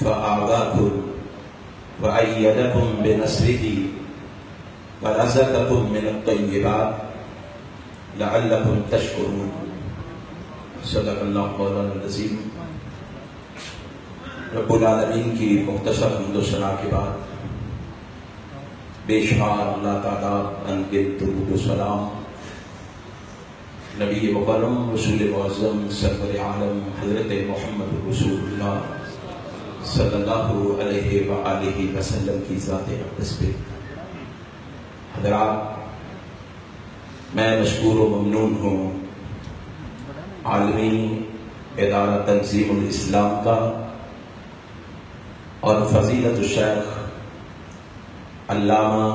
فآواكم وأيدكم بنصره ورزقكم من الطيبات لعلكم تشكرون. صدق اللہ مولانا العظیم. رب العالمین کی مختصر حمد و ثنا کے بعد بے شمار اللہ تعالیٰ انگت درود و سلام نبی مکرم رسول معظم سرور عالم حضرت محمد رسول اللہ صلی اللہ علیہ وآلہ وسلم کی ذات اقدس پہ. حضرات، میں مشکور و ممنون ہوں عالمی ادارہ تنظیم الاسلام کا اور فضیلت الشیخ علامہ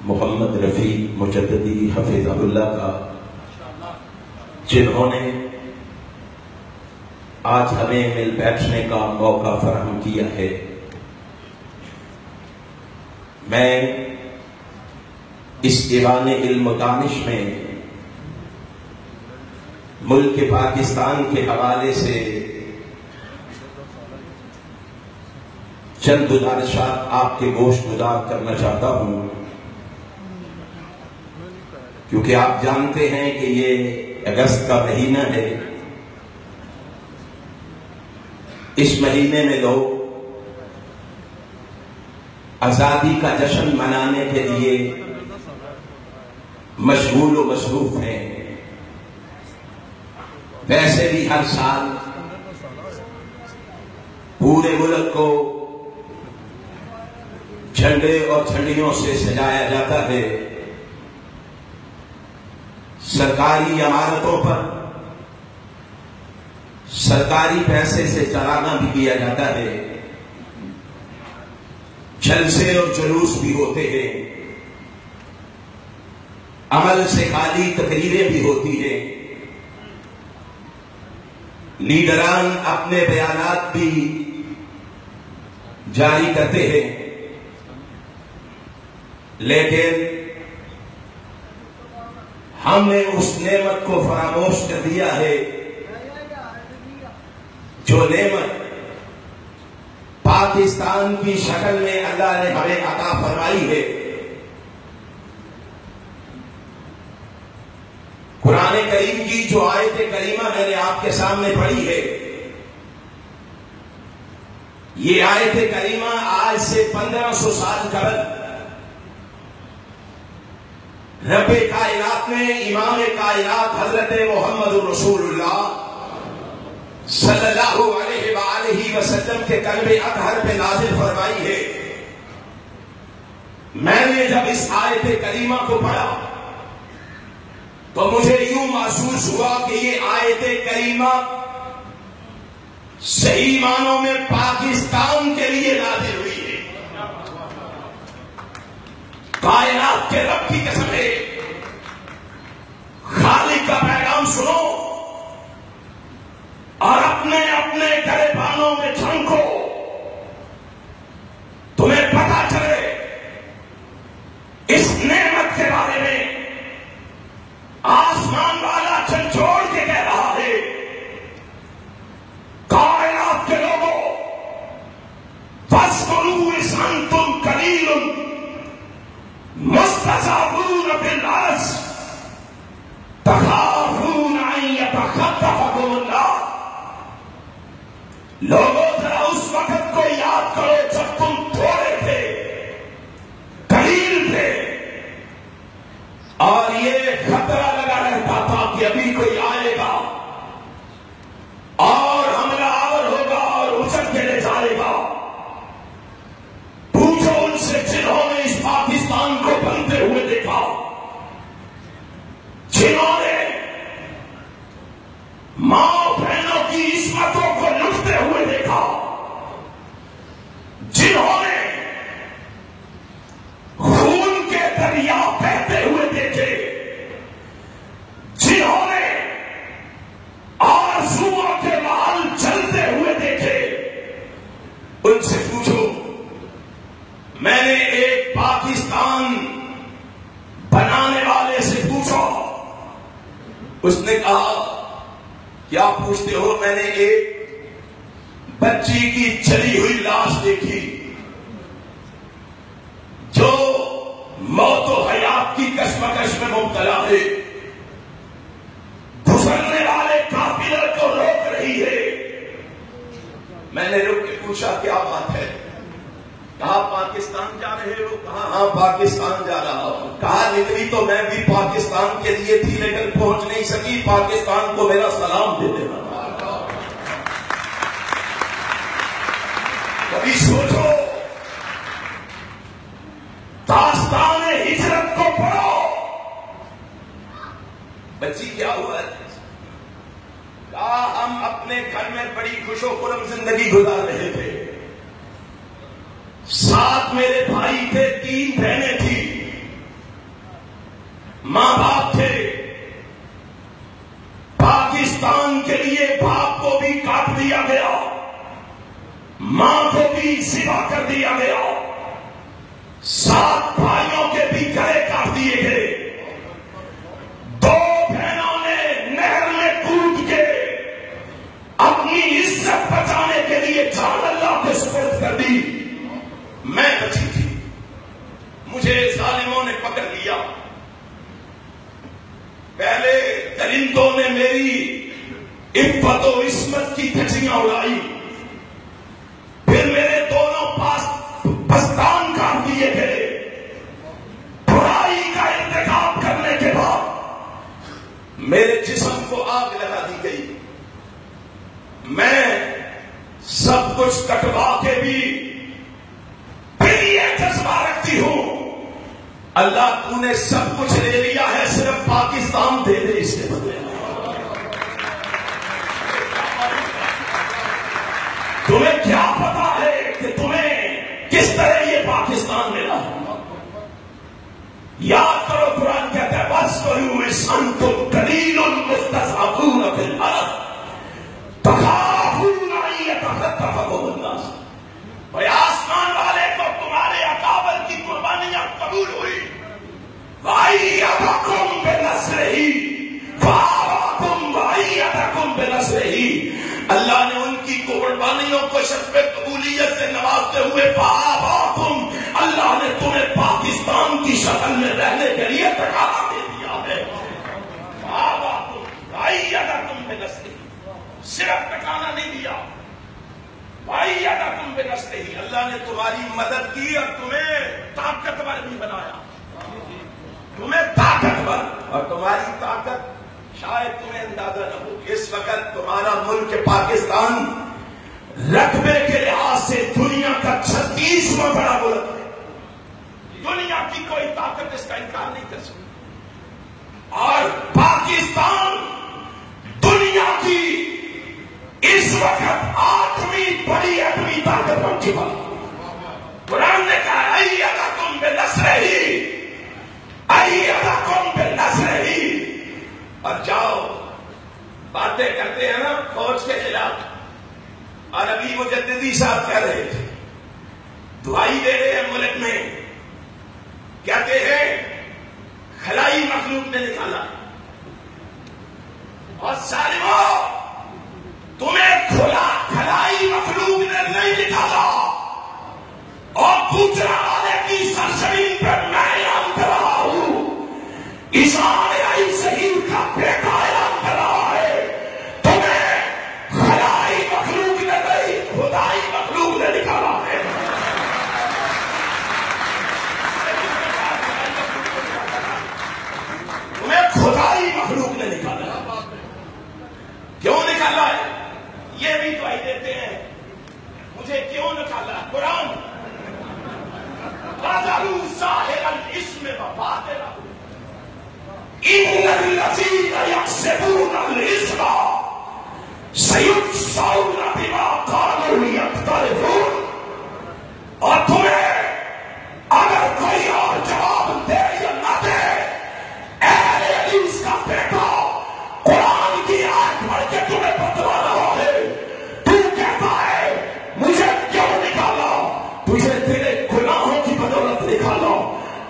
محمد رفیع مجددی حفظہ اللہ کا، جنہوں نے آج ہمیں مل بیٹھنے کا موقع فراہم کیا ہے. میں اس ایوان علم و دانش میں ملک پاکستان کے حوالے سے چند گزارشات آپ کے گوش گزار کرنا چاہتا ہوں، کیونکہ آپ جانتے ہیں کہ یہ اگست کا مہینہ ہے. اس مہینے میں لوگ آزادی کا جشن منانے کے لیے مشغول و مصروف ہیں. ویسے بھی ہر سال پورے ملک کو جھنڈے اور جھنڈیوں سے سجایا جاتا ہے. سرکاری عمارتوں پر سرکاری پیسے سے چلانا بھی کیا جاتا ہے. جلسے اور جلوس بھی ہوتے ہیں. عمل سے خالی تقریریں بھی ہوتی ہیں. لیڈران اپنے بیانات بھی جاری کرتے ہیں. لیکن ہم نے اس نعمت کو فراموش کر دیا ہے جو نعمت پاکستان کی شکل میں اللہ نے ہمیں عطا فرمائی ہے. قرآن کریم کی جو آیت کریمہ میں نے آپ کے سامنے پڑھی ہے، یہ آیت کریمہ آج سے 1500 سال قبل رب کائنات نے امام کائنات حضرت محمد رسول اللہ صلی اللہ علیہ وآلہ وسلم کے قلب اطہر پہ نازل فرمائی ہے. میں نے جب اس آیت کریمہ کو پڑھا تو مجھے یوں محسوس ہوا کہ یہ آیت کریمہ صحیح معنوں میں پاکستان کے لیے نازل ہوئی ہے. کائنات کے رب کی قسم ہے، خالق کا پیغام سنو اور اپنے اپنے گریبانوں میں جھنکو. تمہیں پتا چلے اس نعمت کے بارے میں. آسمان والا جھنجھوڑ کے کہہ رہا ہے، کائنات کے لوگوں فاذکروا اذ انتم قلیل مستضعفون فی الارض تخافون ان یتخطفکم الناس. لوگوں ذرا اس وقت کو یاد کرو جب تم تھوڑے تھے، قلیل تھے، اور یہ خطرہ لگا رہتا تھا کہ ابھی کوئی آئے گا اور حملہ آور ہوگا اور اچک کے لے جائے گا. پوچھو ان سے جنہوں نے اس پاکستان کو بنتے ہوئے دیکھا، جنہوں نے ماں بہنوں کی عصمتوں کو لٹتے ہوئے دیکھا، جنہوں نے خون کے دریا بہتے ہوئے دیکھے، جنہوں نے آرزوؤں کے محل جلتے ہوئے دیکھے، ان سے پوچھو. میں نے ایک پاکستان بنانے والے سے پوچھا، اس نے کہا کیا پوچھتے ہو؟ میں نے ایک بچی کی جلی ہوئی لاش دیکھی جو موت و حیات کی کشمکش میں مبتلا ہے، گزرنے والے قافلے کو روک رہی ہے۔ میں نے رک کے پوچھا کیا بات ہے؟ کہا پاکستان جا رہے ہو؟ کہا ہاں پاکستان جا رہا ہوں۔ کہا نکلی تو میں بھی پاکستان کے لیے تھی لیکن پہنچ نہیں سکی، پاکستان کو میرا سلام دے دینا۔ کبھی سوچو، داستان ہجرت کو پڑھو۔ بچی کیا ہوا ہے؟ کہا ہم اپنے گھر میں بڑی خوش و خرم زندگی گزار رہے تھے، ساتھ میرے بھائی تھے، 3 بہنیں تھی، ماں باپ تھے۔ پاکستان کے لیے باپ کو بھی کاٹ دیا گیا، ماں کو بھی ذبح کر دیا گیا، 7 بھائیوں کے بھی گلے کاٹ دیے گئے۔ 2 بہنوں نے نہر میں کود کے اپنی عزت بچانے کے لیے جان اللہ کے سپرد کر دی۔ میں بچی تھی، مجھے ظالموں نے پکڑ لیا۔ پہلے درندوں نے میری عفت و عصمت کی دھجیاں اڑائی، پھر میرے دونوں پستان کاٹ دیے گئے۔ برائی کا ارتکاب کرنے کے بعد میرے جسم کو آگ لگا دی گئی۔ میں سب کچھ کٹوا کے بھی پھر یہ جذبہ رکھتی ہوں، اللہ تو نے سب کچھ لے لیا ہے، صرف پاکستان دے دے اس کے بدلے۔ تمہیں کیا پتا ہے کہ تمہیں کس طرح یہ پاکستان ملا ہے؟ یاد کرو قرآن کہتا ہے وَاذْكُرُوا إِذْ أَنْتُمْ قَلِيلٌ مُسْتَضْعَفُونَ فِي الْأَرْضِ تَخَافُونَ أَن يَتَخَطَّفَكُمُ النَّاسُ۔ بھائی آسمان والے کو تمہارے اکابر کی قربانیاں قبول ہوئی۔ وَأَيَّدَكُمْ بِنَصْرِهِ وَآوَاكُمْ وَأَيَّدَكُمْ بِنَصْرِهِ۔ اللہ نے ان کی قربانیوں کو شرف قبولیت سے نوازتے ہوئے وَآوَاكُمْ، اللہ نے تمہیں پاکستان کی شکل میں رہنے کے لیے ٹھکانہ دے دیا ہے۔ وَآوَاكُمْ وَأَيَّدَكُمْ بِنَصْرِهِ، صرف ٹھکانہ نہیں دیا، وَأَيَّدَكُمْ بِنَصْرِهِ، اللہ نے تمہاری مدد کی اور تمہیں طاقتور بھی بنایا، تمہیں طاقتور۔ اور تمہاری طاقت شاید تمہیں اندازہ نہ ہو، اس وقت تمہارا ملک پاکستان رقبے کے لحاظ سے دنیا کا 36واں بڑا ملک ہے۔ دنیا کی کوئی طاقت اس کا انکار نہیں کر سکتی، اور پاکستان دنیا کی اس وقت 8ویں بڑی ایٹمی طاقت بن چکا۔ قرآن نے کہا ایدکم بنصرہ، ایدکم بنصرہ۔ اور جاؤ باتیں کرتے ہیں نا فوج کے خلاف، اور ابھی مجددی صاحب کہہ رہے تھے، دعائی دے رہے ہیں ملک میں، کہتے ہیں خلائی مخلوق نے نکالا، اور ظالموں تمہیں خلائی مخلوق نے نہیں نکالا، اور پوچھنے والے کی سرزمین پر میں اعلان کر رہا ہوں، عیسیٰ صحیح کا بیٹا اعلان کر رہا ہے، تمہیں خلائی مخلوق نے نہیں خدائی مخلوق نے نکالا ہے۔ تمہیں خدائی مخلوق نے نکالا ہے۔ کیوں نکالا ہے؟ یہ بھی دعائی دیتے ہیں، مجھے کیوں نکالا ہے؟ قرآن وَذَرُوا ظَاهِرَ الْإِثْمِ وَبَاطِنَهُ إِنَّ الَّذِينَ يَكْسِبُونَ الْإِثْمَ سَيُجْزَوْنَ بِمَا كَانُوا يَقْتَرِفُونَ۔ اور تمہیں اگر کوئی اور جواب دے یا نہ دے، اہل حدیث کا بیٹا قرآن کی آیت پڑھ کے تمہیں بتلا رہا ہے، تو کہتا ہے مجھے کیوں نکالا؟ تجھے تیرے گناہوں کی بدولت نکالا،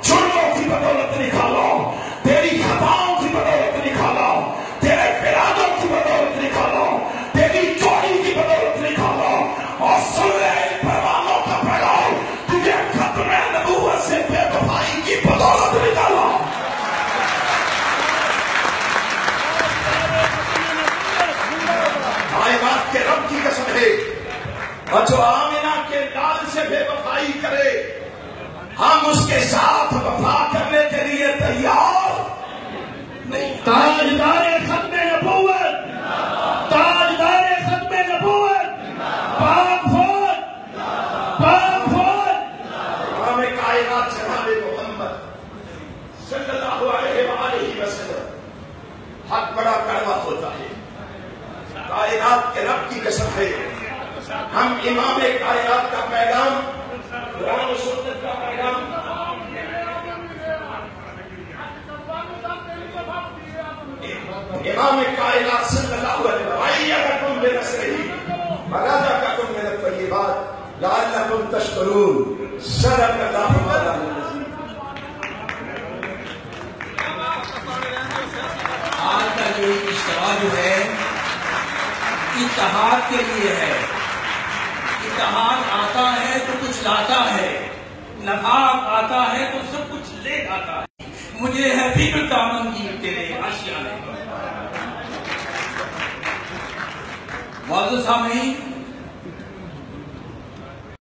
جرموں کی بدولت نکالا، تیری خطاؤں کی بدولت نکالا، تیرے فرادوں کی بدولت نکالا، تیری چوری کی بدولت نکالا، اور جو آمنہ کے لال سے بے وفائی کرے ہم اس کے ساتھ وفا کرنے کے لیے تیار نہیں۔ تاجدار ختم نبوت، تاجدار ختم نبوت، پاک فوج، پاک فوج، امام کائنات جناب محمد صلی اللہ علیہ وآلہ وسلم۔ حق بڑا کڑوا ہوتا ہے، کائنات کے رب کی قسم ہے، ہم امام کائنات کا پیغام، قرآن و سنت کا پیغام امام کائنات صلی اللہ علیہ وسلم وَأَيَّدَكُمْ بِنَصْرِهِ وَرَزَقَكُمْ مِنَ الطَّيِّبَاتِ لَعَلَّكُمْ تَشْكُرُونَ۔ صدق اللہ العظیم۔ آج کا جو اجتماع جو ہے اتحاد کے لیے ہے۔ اتحاد آتا ہے تو کچھ لاتا ہے، نفاق آتا ہے تو سب کچھ لے آتا ہے۔ مجھے ہے فکر دامن کی تیرے آشیانے۔ معزز سامعین،